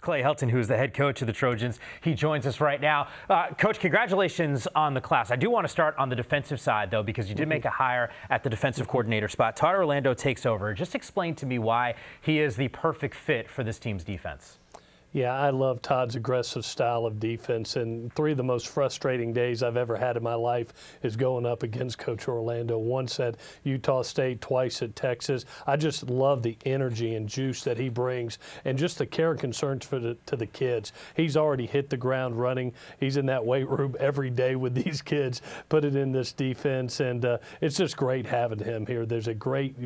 Clay Helton, who is the head coach of the Trojans. He joins us right now. Coach, congratulations on the class. I do want to start on the defensive side, though, because you did make a hire at the defensive coordinator spot. Todd Orlando takes over. Just explain to me why he is the perfect fit for this team's defense. Yeah, I love Todd's aggressive style of defense, and three of the most frustrating days I've ever had in my life is going up against Coach Orlando. Once at Utah State, twice at Texas. I just love the energy and juice that he brings and just the care and concerns to the kids. He's already hit the ground running. He's in that weight room every day with these kids, put it in this defense, and it's just great having him here. There's a great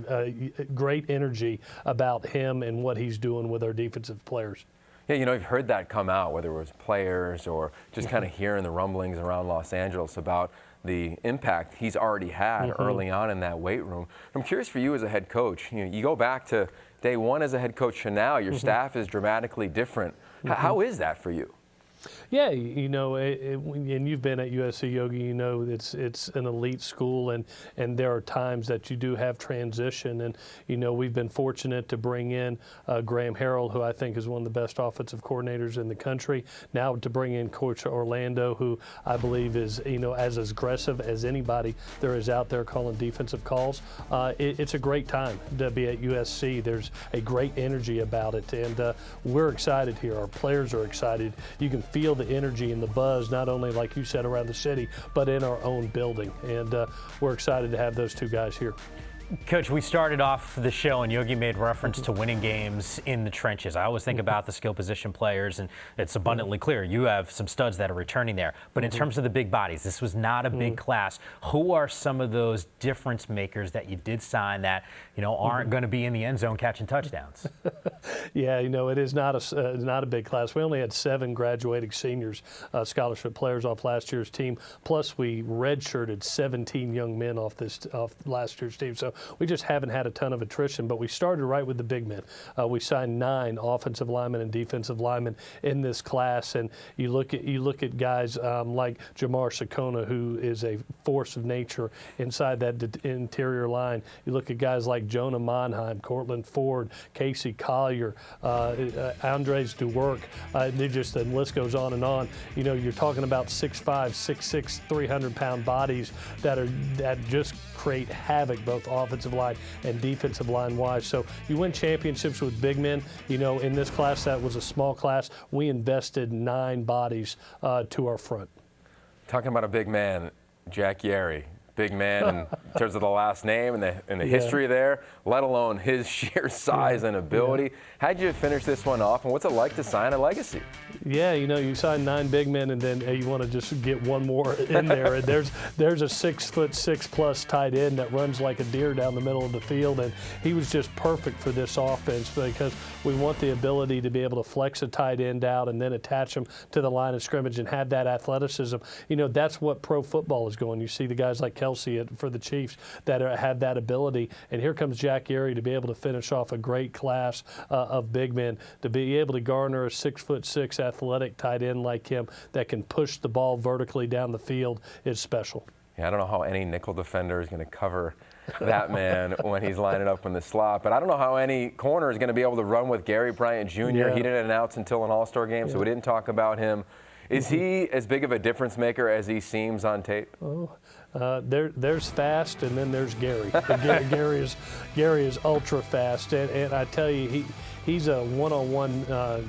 energy about him and what he's doing with our defensive players. Yeah, you know, you've heard that come out, whether it was players or just kind of hearing the rumblings around Los Angeles about the impact he's already had early on in that weight room. I'm curious for you as a head coach. You go back to day one as a head coach to now, your staff is dramatically different. How is that for you? Yeah, you know, and you've been at USC, Yogi, you know, it's an elite school, and there are times that you do have transition. And, you know, we've been fortunate to bring in Graham Harrell, who I think is one of the best offensive coordinators in the country. Now to bring in Coach Orlando, who I believe is, you know, as aggressive as anybody there is out there calling defensive calls. It's a great time to be at USC. There's a great energy about it, and we're excited here. Our players are excited. You can feel the energy and the buzz, not only, like you said, around the city, but in our own building. And we're excited to have those two guys here. Coach, we started off the show and Yogi made reference to winning games in the trenches. I always think about the skill position players, and it's abundantly clear you have some studs that are returning there. But in terms of the big bodies, this was not a big class. Who are some of those difference makers that you did sign that, you know, aren't going to be in the end zone catching touchdowns? Yeah, you know, it is not a big class. We only had 7 graduating seniors, scholarship players off last year's team. Plus, we redshirted 17 young men off last year's team. So we just haven't had a ton of attrition, but we started right with the big men. We signed 9 offensive linemen and defensive linemen in this class, and you look at guys like Jamar Sakona, who is a force of nature inside that interior line. You look at guys like Jonah Monheim, Cortland Ford, Casey Collier, Andres Duwork. The list goes on and on. You know, you're talking about 6'5", 6'6", 300-pound bodies that just create havoc both offensive line and defensive line wise. So you win championships with big men. You know, in this class, that was a small class. We invested 9 bodies to our front. Talking about a big man, Jack Yary. Big man in terms of the last name and the history there, let alone his sheer size and ability. How'd you finish this one off, and what's it like to sign a legacy? Yeah, you know, you sign 9 big men, and then you want to just get one more in there. And there's a 6'6" tight end that runs like a deer down the middle of the field, and he was just perfect for this offense because we want the ability to be able to flex a tight end out and then attach him to the line of scrimmage and have that athleticism. You know, that's what pro football is going. You see the guys like Kelsey for the Chiefs that have that ability, and here comes Jack Yary to be able to finish off a great class of big men, to be able to garner a 6'6" athletic tight end like him that can push the ball vertically down the field is special. Yeah, I don't know how any nickel defender is going to cover that man when he's lining up in the slot, but I don't know how any corner is going to be able to run with Bryant Jr. Yeah. He didn't announce until an All-Star game, so we didn't talk about him. Is he as big of a difference maker as he seems on tape? There's fast, and then there's Gary. Gary is ultra fast, and I tell you, he's a one-on-one,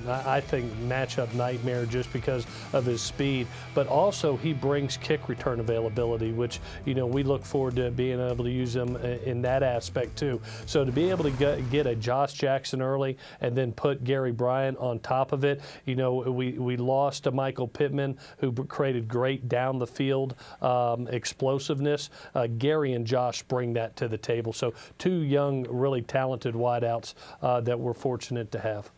I think, matchup nightmare just because of his speed. But also, he brings kick return availability, which, you know, we look forward to being able to use him in that aspect too. So to be able to get a Josh Jackson early and then put Gary Bryant on top of it, you know, we lost to Michael Pittman, who created great down the field explosiveness. Gary and Josh bring that to the table. So 2 young, really talented wideouts that we're fortunate to have.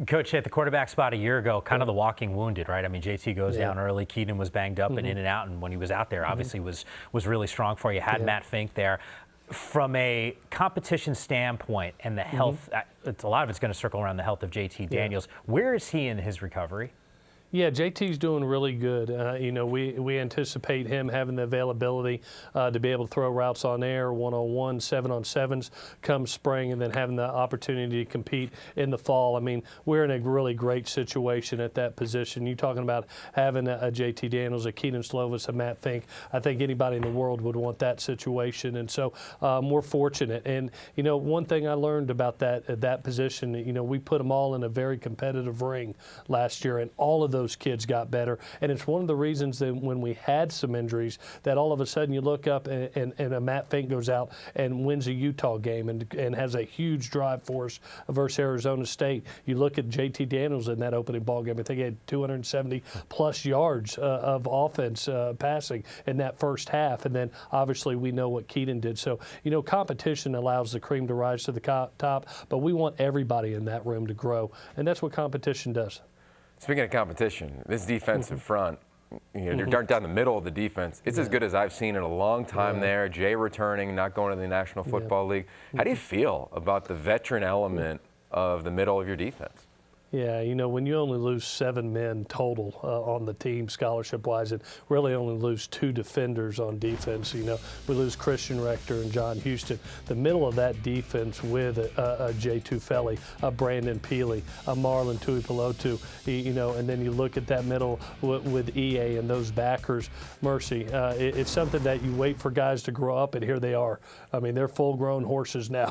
Coach, at the quarterback spot a year ago, kind of the walking wounded, right? I mean, JT goes down early. Keenan was banged up and in and out, and when he was out there, obviously was really strong for you. Had Matt Fink there. From a competition standpoint and the health, a lot of it's going to circle around the health of JT Daniels. Where is he in his recovery? Yeah, JT's doing really good. You know, we anticipate him having the availability to be able to throw routes on air, 1-on-1, 7-on-7s come spring, and then having the opportunity to compete in the fall. I mean, we're in a really great situation at that position. You're talking about having a JT Daniels, a Keenan Slovis, a Matt Fink. I think anybody in the world would want that situation, and so we're fortunate. And, you know, one thing I learned about that position, you know, we put them all in a very competitive ring last year, and all of those kids got better. And it's one of the reasons that when we had some injuries, that all of a sudden you look up and a Matt Fink goes out and wins a Utah game and has a huge drive for us versus Arizona State. You look at JT Daniels in that opening ball game. I think he had 270 plus yards of offense passing in that first half. And then obviously we know what Keaton did. So, you know, competition allows the cream to rise to the top, but we want everybody in that room to grow. And that's what competition does. Speaking of competition, this defensive front, you know, you're down the middle of the defense. It's as good as I've seen in a long time there. Jay returning, not going to the National Football League. How do you feel about the veteran element of the middle of your defense? Yeah, you know, when you only lose 7 men total on the team scholarship-wise, and really only lose 2 defenders on defense, you know, we lose Christian Rector and John Houston. The middle of that defense with Jay Tufele, Brandon Peely, Marlon Tuipulotu, you know, and then you look at that middle with EA and those backers, mercy. It's something that you wait for guys to grow up, and here they are. I mean, they're full-grown horses now,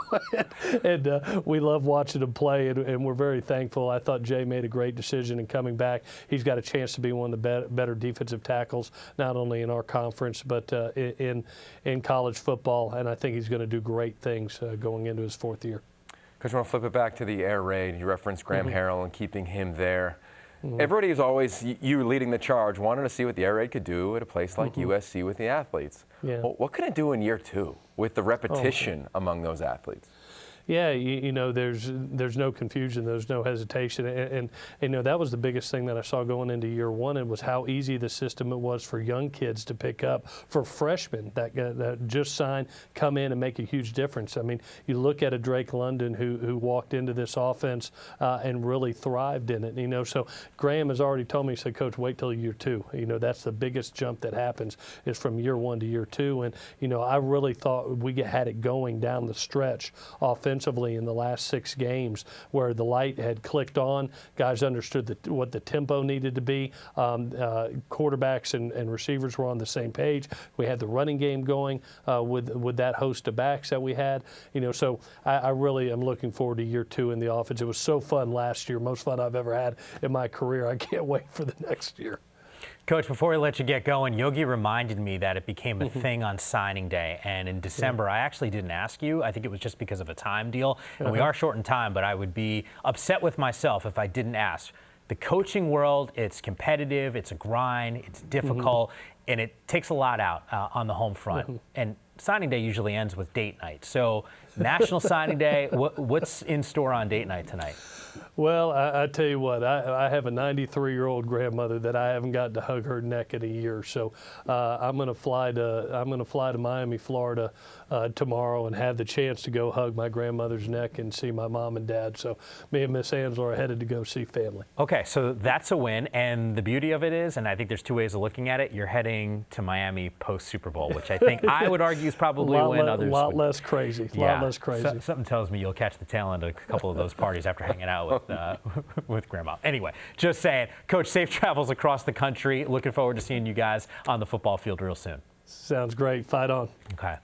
and we love watching them play, and we're very thankful. I thought Jay made a great decision in coming back. He's got a chance to be one of the better defensive tackles, not only in our conference, but in college football, and I think he's going to do great things going into his 4th year. Coach, I want to flip it back to the air raid. You referenced Graham Harrell and keeping him there. Everybody is always, you leading the charge, wanting to see what the air raid could do at a place like USC with the athletes. Yeah. Well, what could it do in year 2 with the repetition among those athletes? Yeah, you know, there's no confusion, there's no hesitation, and you know that was the biggest thing that I saw going into year 1. It was how easy the system it was for young kids to pick up, for freshmen that just signed, come in and make a huge difference. I mean, you look at a Drake London who walked into this offense and really thrived in it. You know, so Graham has already told me, he said, Coach, wait till year 2. You know, that's the biggest jump that happens is from year 1 to year 2, and you know, I really thought we had it going down the stretch offensively in the last 6 games where the light had clicked on. Guys understood what the tempo needed to be. Quarterbacks and receivers were on the same page. We had the running game going with that host of backs that we had. You know, so I really am looking forward to year 2 in the offense. It was so fun last year, most fun I've ever had in my career. I can't wait for the next year. Coach, before we let you get going, Yogi reminded me that it became a thing on signing day. And in December, I actually didn't ask you. I think it was just because of a time deal. And we are short in time, but I would be upset with myself if I didn't ask. The coaching world, it's competitive, it's a grind, it's difficult, and it takes a lot out on the home front. And signing day usually ends with date night. So National Signing Day, what's in store on date night tonight? Well, I tell you what, I have a 93-year-old grandmother that I haven't gotten to hug her neck in a year. So I'm going to fly to Miami, Florida tomorrow and have the chance to go hug my grandmother's neck and see my mom and dad. So me and Miss Angela are headed to go see family. Okay, so that's a win. And the beauty of it is, and I think there's 2 ways of looking at it, you're heading to Miami post-Super Bowl, which I think I would argue is probably a win. Others a lot less crazy. A lot less crazy. Something tells me you'll catch the tail end of a couple of those parties after hanging out with Grandma. Anyway, just saying. Coach, safe travels across the country. Looking forward to seeing you guys on the football field real soon. Sounds great. Fight on. Okay.